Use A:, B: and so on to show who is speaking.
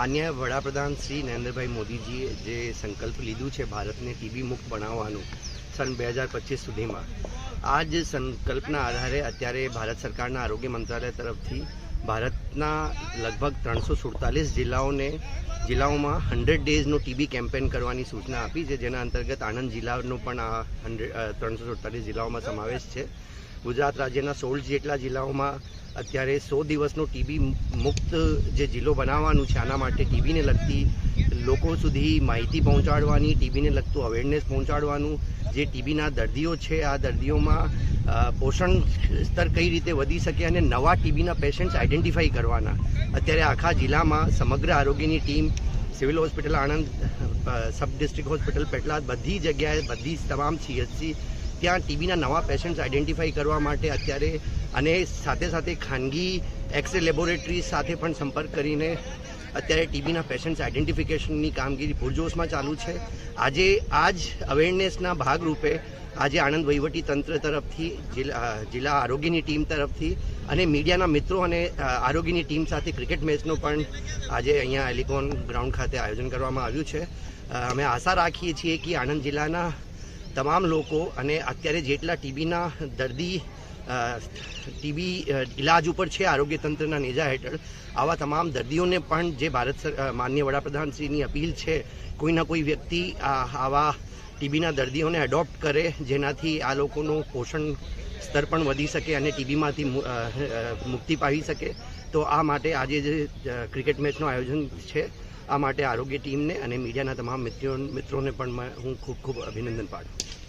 A: માન્ય વડાપ્રધાન શ્રી નરેન્દ્રભાઈ મોદીજીએ જે સંકલ્પ લીધું છે ભારતને ટીબી મુક્ત બનાવવાનું સન 2025 સુધીમાં, આ જ સંકલ્પના આધારે અત્યારે ભારત સરકારના આરોગ્ય મંત્રાલય તરફથી ભારતના લગભગ 347 જિલ્લાઓમાં 100 ડેઝનો ટીબી કેમ્પેન કરવાની સૂચના આપી છે, જેના અંતર્ગત આણંદ જિલ્લાનો પણ આ 347 જિલ્લાઓમાં સમાવેશ છે. ગુજરાત રાજ્યના 16 જેટલા જિલ્લાઓમાં અત્યારે 100 દિવસનો ટીબી મુક્ત જે જિલ્લો બનાવવાનું છે. આના માટે ટીબીને લગતી લોકો સુધી માહિતી પહોંચાડવાની, ટીબીને લગતું અવેરનેસ પહોંચાડવાનું, જે ટીબીના દર્દીઓ છે આ દર્દીઓમાં પોષણ સ્તર કઈ રીતે વધી શકે અને નવા ટીબીના પેશન્ટ્સ આઈડેન્ટિફાઈ કરવાના. અત્યારે આખા જિલ્લામાં સમગ્ર આરોગ્યની team civil hospital Anand, sub district hospital Petlad, બધી જગ્યાએ બધી તમામ CHC ત્યાં ટીબીના નવા પેશન્ટ્સ આઈડેન્ટિફાઈ કરવા માટે અત્યારે અને સાથે સાથે ખાનગી એક્સરે લેબોરેટરીઝ સાથે પણ સંપર્ક કરીને અત્યારે ટીબીના પેશન્ટ્સ આઈડેન્ટિફિકેશનની કામગીરી પૂરજોશમાં ચાલુ છે. આજે આ જ અવેરનેસના ભાગરૂપે આજે આણંદ વહીવટી તંત્ર તરફથી, જિલ્લા આરોગ્યની ટીમ તરફથી અને મીડિયાના મિત્રો અને આરોગ્યની ટીમ સાથે ક્રિકેટ મેચનો પણ આજે અહીંયા એલિકોન ગ્રાઉન્ડ ખાતે આયોજન કરવામાં આવ્યું છે. અમે આશા રાખીએ છીએ કે આણંદ જિલ્લાના તમામ લોકો અને અત્યારે જેટલા ટીબીના દર્દી ટીબી ઇલાજ ઉપર છે આરોગ્ય તંત્રના નેજા હેઠળ, આવા તમામ દર્દીઓને પણ જે માનનીય વડાપ્રધાનશ્રીની અપીલ છે, કોઈના કોઈ વ્યક્તિ આવા ટીબીના દર્દીઓને એડોપ્ટ કરે, જેનાથી આ લોકોનું પોષણ સ્તર પણ વધી શકે અને ટીબીમાંથી મુક્તિ પામી શકે. તો આ માટે આજે જે ક્રિકેટ મેચનું આયોજન છે, આ માટે આરોગ્ય ટીમને અને મીડિયાના તમામ મિત્રોને પણ હું ખૂબ ખૂબ અભિનંદન પાઠવું.